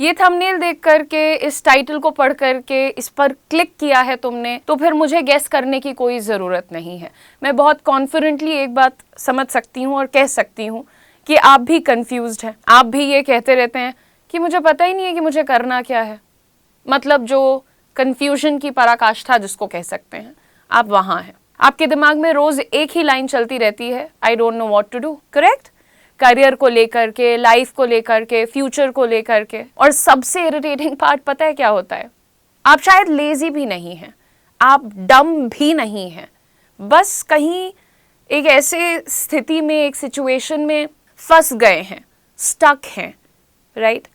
ये थंबनेल देख करके, इस टाइटल को पढ़ करके इस पर क्लिक किया है तुमने, तो फिर मुझे गेस करने की कोई ज़रूरत नहीं है। मैं बहुत कॉन्फिडेंटली एक बात समझ सकती हूँ और कह सकती हूँ कि आप भी कंफ्यूज्ड हैं। आप भी ये कहते रहते हैं कि मुझे पता ही नहीं है कि मुझे करना क्या है। मतलब जो कंफ्यूजन की पराकाष्ठा जिसको कह सकते हैं, आप वहाँ हैं। आपके दिमाग में रोज़ एक ही लाइन चलती रहती है, I don't know what to do. Correct? Career को लेकर के, लाइफ को लेकर के, फ्यूचर को लेकर के। और सबसे इरिटेटिंग पार्ट पता है क्या होता है? आप शायद लेजी भी नहीं हैं, आप डम भी नहीं हैं, बस कहीं एक ऐसे स्थिति में, एक सिचुएशन में फंस गए हैं, स्टक हैं, राइट?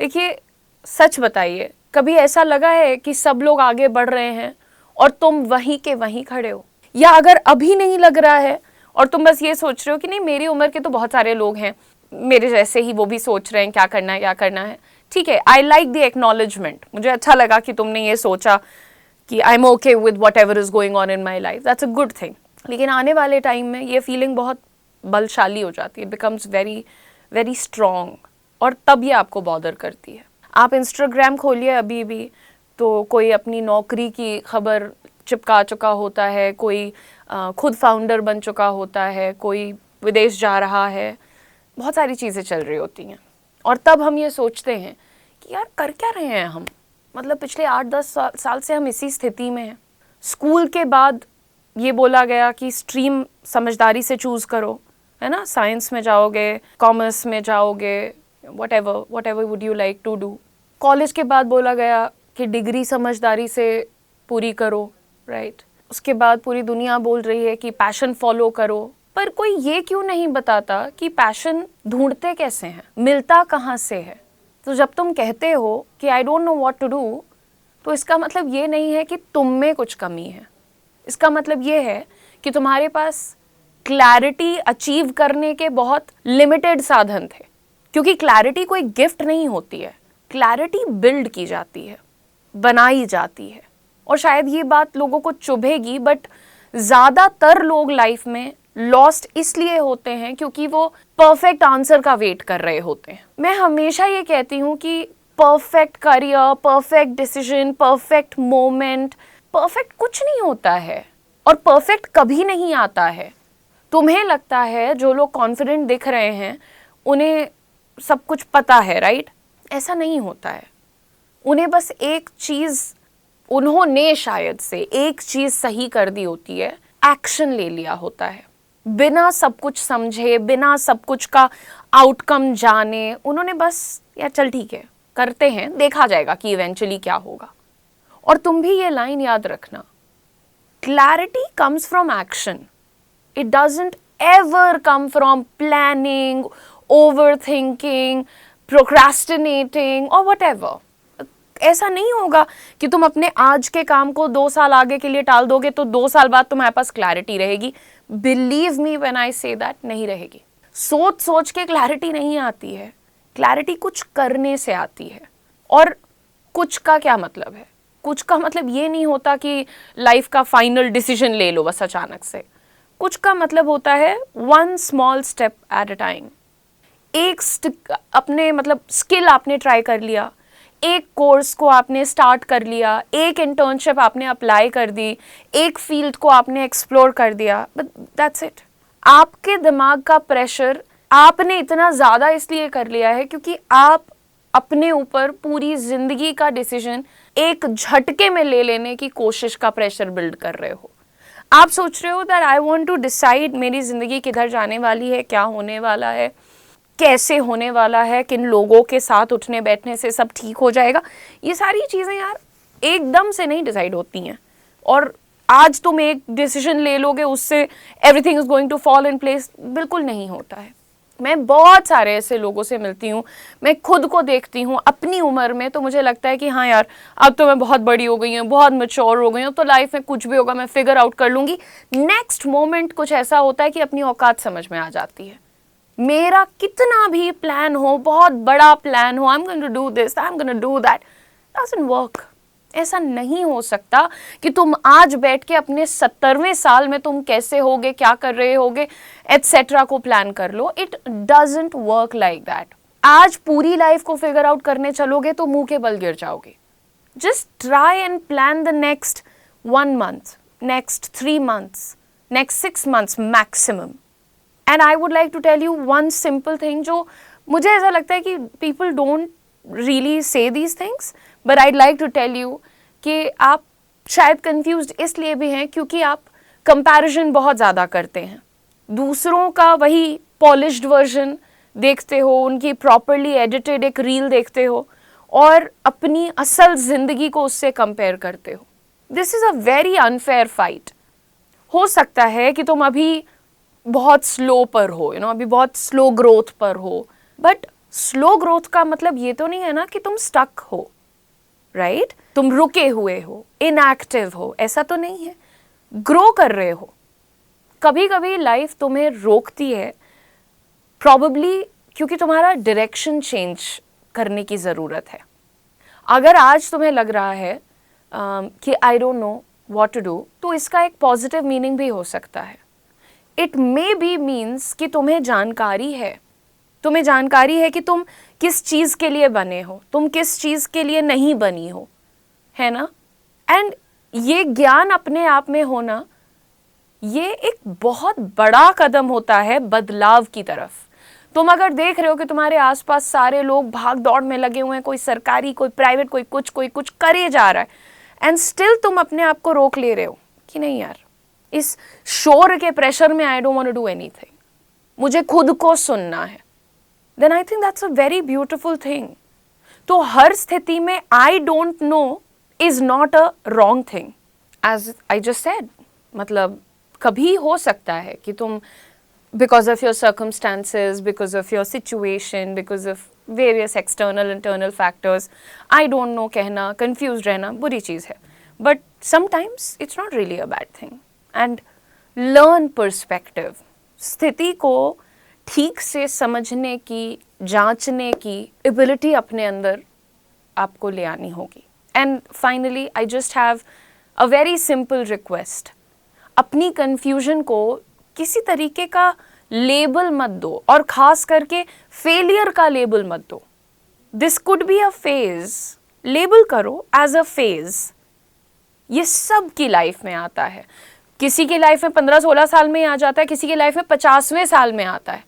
देखिए, सच बताइए, कभी ऐसा लगा है कि सब लोग आगे बढ़ रहे हैं और तुम वहीं के वहीं खड़े हो? या अगर अभी नहीं लग रहा है और तुम बस ये सोच रहे हो कि नहीं, मेरी उम्र के तो बहुत सारे लोग हैं मेरे जैसे ही, वो भी सोच रहे हैं क्या करना है क्या करना है, ठीक है, आई लाइक द एक्नॉलेजमेंट। मुझे अच्छा लगा कि तुमने ये सोचा कि I am okay with what ever is going on in my life, that's a good thing. लेकिन आने वाले टाइम में ये फीलिंग बहुत बलशाली हो जाती है, it becomes very very strong, और तब ये आपको बॉदर करती है। आप इंस्टाग्राम खोलिए अभी भी तो कोई अपनी नौकरी की खबर चिपका चुका होता है, कोई खुद फाउंडर बन चुका होता है, कोई विदेश जा रहा है, बहुत सारी चीज़ें चल रही होती हैं। और तब हम ये सोचते हैं कि यार कर क्या रहे हैं हम, मतलब पिछले 8-10 साल से हम इसी स्थिति में हैं। स्कूल के बाद ये बोला गया कि स्ट्रीम समझदारी से चूज़ करो, है ना, साइंस में जाओगे, कॉमर्स में जाओगे, whatever would you like to do। College के बाद बोला गया कि डिग्री समझदारी से पूरी करो, राइट? उसके बाद पूरी दुनिया बोल रही है कि पैशन फॉलो करो, पर कोई ये क्यों नहीं बताता कि पैशन ढूंढते कैसे हैं, मिलता कहाँ से है? तो जब तुम कहते हो कि I don't know what to do, तो इसका मतलब ये नहीं है कि तुम में कुछ कमी है। इसका मतलब ये है कि तुम्हारे पास क्लैरिटी अचीव करने के बहुत लिमिटेड साधन थे, क्योंकि क्लैरिटी कोई गिफ्ट नहीं होती है, क्लैरिटी बिल्ड की जाती है, बनाई जाती है। और शायद ये बात लोगों को चुभेगी, बट ज़्यादातर लोग लाइफ में लॉस्ट इसलिए होते हैं क्योंकि वो परफेक्ट आंसर का वेट कर रहे होते हैं। मैं हमेशा ये कहती हूँ कि perfect career, perfect decision, perfect moment, perfect कुछ नहीं होता है और परफेक्ट कभी नहीं आता है। तुम्हें लगता है जो लोग कॉन्फिडेंट दिख रहे हैं उन्हें सब कुछ पता है, राइट? ऐसा नहीं होता है। उन्हें बस एक चीज़, उन्होंने शायद से एक चीज़ सही कर दी होती है, एक्शन ले लिया होता है, बिना सब कुछ समझे, बिना सब कुछ का आउटकम जाने। उन्होंने बस यार चल ठीक है करते हैं, देखा जाएगा कि इवेंचुअली क्या होगा। और तुम भी ये लाइन याद रखना, clarity comes from action, it doesn't ever come from planning, overthinking, procrastinating और व्हाटएवर। ऐसा नहीं होगा कि तुम अपने आज के काम को 2 साल आगे के लिए टाल दोगे तो 2 साल बाद तुम्हारे पास क्लैरिटी रहेगी। Believe me when I say that, नहीं रहेगी। सोच सोच के क्लैरिटी नहीं आती है, क्लैरिटी कुछ करने से आती है। और कुछ का क्या मतलब है? कुछ का मतलब ये नहीं होता कि लाइफ का फाइनल डिसीजन ले लो बस अचानक से। कुछ का मतलब होता है one small step at a time. एक अपने मतलब स्किल आपने ट्राई कर लिया, एक कोर्स को आपने स्टार्ट कर लिया, एक इंटर्नशिप आपने अप्लाई कर दी, एक फील्ड को आपने एक्सप्लोर कर दिया, बट दैट्स इट। आपके दिमाग का प्रेशर आपने इतना ज़्यादा इसलिए कर लिया है क्योंकि आप अपने ऊपर पूरी ज़िंदगी का डिसीजन एक झटके में ले लेने की कोशिश का प्रेशर बिल्ड कर रहे हो। आप सोच रहे हो that I want to decide मेरी ज़िंदगी किधर जाने वाली है, क्या होने वाला है, कैसे होने वाला है, किन लोगों के साथ उठने बैठने से सब ठीक हो जाएगा। ये सारी चीज़ें यार एकदम से नहीं डिसाइड होती हैं, और आज तुम एक डिसीजन ले लोगे उससे everything is going to fall in place, बिल्कुल नहीं होता है। मैं बहुत सारे ऐसे लोगों से मिलती हूँ, मैं खुद को देखती हूँ अपनी उम्र में, तो मुझे लगता है कि हाँ यार अब तो मैं बहुत बड़ी हो गई हूँ, बहुत मैच्योर हो गई हूँ, तो लाइफ में कुछ भी होगा मैं फिगर आउट कर लूँगी। नेक्स्ट मोमेंट कुछ ऐसा होता है कि अपनी औकात समझ में आ जाती है। मेरा कितना भी प्लान हो, बहुत बड़ा प्लान हो, I am going to do this, I am going to do that, doesn't work. ऐसा नहीं हो सकता कि तुम आज बैठ के अपने 70वें साल में तुम कैसे होगे, क्या कर रहे होगे, एटसेट्रा को प्लान कर लो। It doesn't work like that. आज पूरी लाइफ को फिगर आउट करने चलोगे तो मुंह के बल गिर जाओगे. Just try and plan the next 1 month, next 3 months, next 6 months maximum. And I would like to tell you one simple thing जो मुझे ऐसा लगता है कि people don't really say these things, but I'd like to tell you कि आप शायद confused इसलिए भी हैं क्योंकि आप comparison बहुत ज़्यादा करते हैं. दूसरों का वही polished version देखते हो, उनकी properly edited एक reel देखते हो और अपनी असल ज़िंदगी को उससे कंपेयर करते हो. This is a very unfair fight. हो सकता है कि तुम अभी बहुत स्लो पर हो, अभी बहुत स्लो ग्रोथ पर हो, बट स्लो ग्रोथ का मतलब ये तो नहीं है ना कि तुम स्टक हो, राइट? तुम रुके हुए हो, इनएक्टिव हो, ऐसा तो नहीं है. ग्रो कर रहे हो. कभी कभी लाइफ तुम्हें रोकती है, प्रॉबेबली क्योंकि तुम्हारा डायरेक्शन चेंज करने की ज़रूरत है. अगर आज तुम्हें लग रहा है कि I don't know what to do, तो इसका एक पॉजिटिव मीनिंग भी हो सकता है. इट मे बी मीन्स कि तुम्हें जानकारी है. तुम्हें जानकारी है कि तुम किस चीज़ के लिए बने हो, तुम किस चीज़ के लिए नहीं बनी हो, है ना? एंड ये ज्ञान अपने आप में होना, ये एक बहुत बड़ा कदम होता है बदलाव की तरफ. तुम अगर देख रहे हो कि तुम्हारे आसपास सारे लोग भाग दौड़ में लगे हुए हैं, कोई सरकारी, कोई प्राइवेट, कोई कुछ करे जा रहा है, एंड स्टिल तुम अपने आप को रोक ले रहे हो कि नहीं यार, इस शोर के प्रेशर में I don't want to do anything, मुझे खुद को सुनना है, then I think that's a very beautiful thing. तो हर स्थिति में I don't know is not a wrong thing. As I just said, मतलब कभी हो सकता है कि तुम because of your circumstances, because of your situation, because of various external internal factors, I don't know कहना, confused रहना बुरी चीज़ है. But sometimes it's not really a bad thing. And learn perspective. स्थिति को ठीक से समझने की, जांचने की ability अपने अंदर आपको ले आनी होगी. And finally, I just have a very simple request. अपनी confusion को किसी तरीके का लेबल मत दो, और खास करके फेलियर का लेबल मत दो. This could be a phase. Label करो एज अ फेज. ये सब की लाइफ में आता है. किसी की लाइफ में 15-16 साल में आ जाता है, किसी की लाइफ में 50वें साल में आता है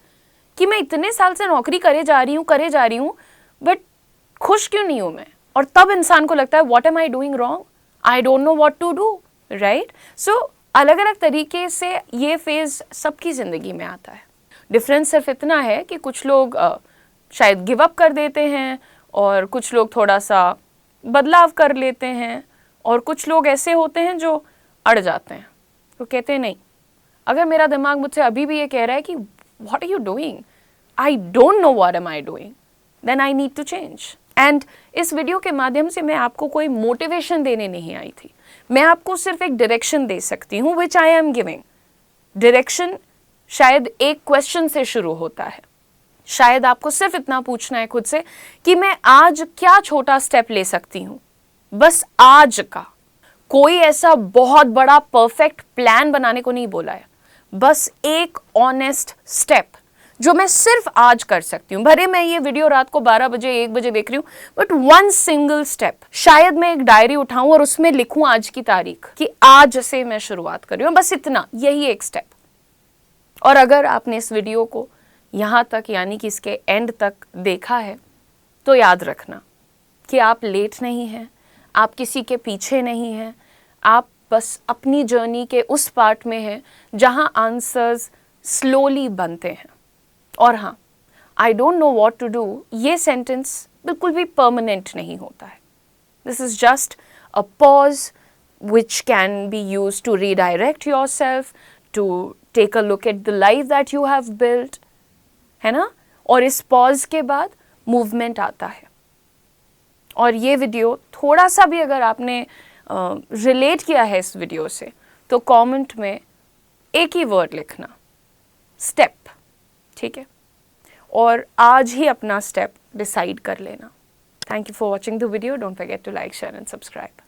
कि मैं इतने साल से नौकरी करे जा रही हूँ बट खुश क्यों नहीं हूँ मैं. और तब इंसान को लगता है what am I doing wrong, I don't know what to do, right? So अलग अलग तरीके से ये फेज़ सबकी ज़िंदगी में आता है. डिफरेंस सिर्फ इतना है कि कुछ लोग शायद गिव अप कर देते हैं, और कुछ लोग थोड़ा सा बदलाव कर लेते हैं, और कुछ लोग ऐसे होते हैं जो अड़ जाते हैं. तो कहते हैं नहीं, अगर मेरा दिमाग मुझसे अभी भी ये कह रहा है कि what are you doing, I don't know what am I doing, then I need to change. And इस वीडियो के माध्यम से मैं आपको कोई मोटिवेशन देने नहीं आई थी. मैं आपको सिर्फ एक डायरेक्शन दे सकती हूँ, विच आई एम गिविंग. डायरेक्शन शायद एक क्वेश्चन से शुरू होता है. शायद आपको सिर्फ इतना पूछना है खुद से कि मैं आज क्या छोटा स्टेप ले सकती हूँ, बस आज का. कोई ऐसा बहुत बड़ा परफेक्ट प्लान बनाने को नहीं बोला है, बस एक ऑनेस्ट स्टेप जो मैं सिर्फ आज कर सकती हूँ. भले मैं ये वीडियो रात को 12 बजे 1 बजे देख रही हूँ, बट वन सिंगल स्टेप. शायद मैं एक डायरी उठाऊं और उसमें लिखूं आज की तारीख कि आज से मैं शुरुआत कर रही हूँ, बस इतना, यही एक स्टेप. और अगर आपने इस वीडियो को यहाँ तक, यानी कि इसके एंड तक देखा है, तो याद रखना कि आप लेट नहीं हैं, आप किसी के पीछे नहीं हैं, आप बस अपनी जर्नी के उस पार्ट में हैं जहाँ आंसर्स स्लोली बनते हैं. और हाँ, I don't know what to do, ये सेंटेंस बिल्कुल भी परमानेंट नहीं होता है. This is just a pause which can be use to redirect yourself, to take a look at the life that you have built, है ना? और इस पॉज के बाद मूवमेंट आता है. और ये वीडियो थोड़ा सा भी अगर आपने रिलेट किया है इस वीडियो से, तो कमेंट में एक ही वर्ड लिखना, स्टेप. ठीक है? और आज ही अपना स्टेप डिसाइड कर लेना. Thank you for watching the video. Don't forget to like, share and subscribe.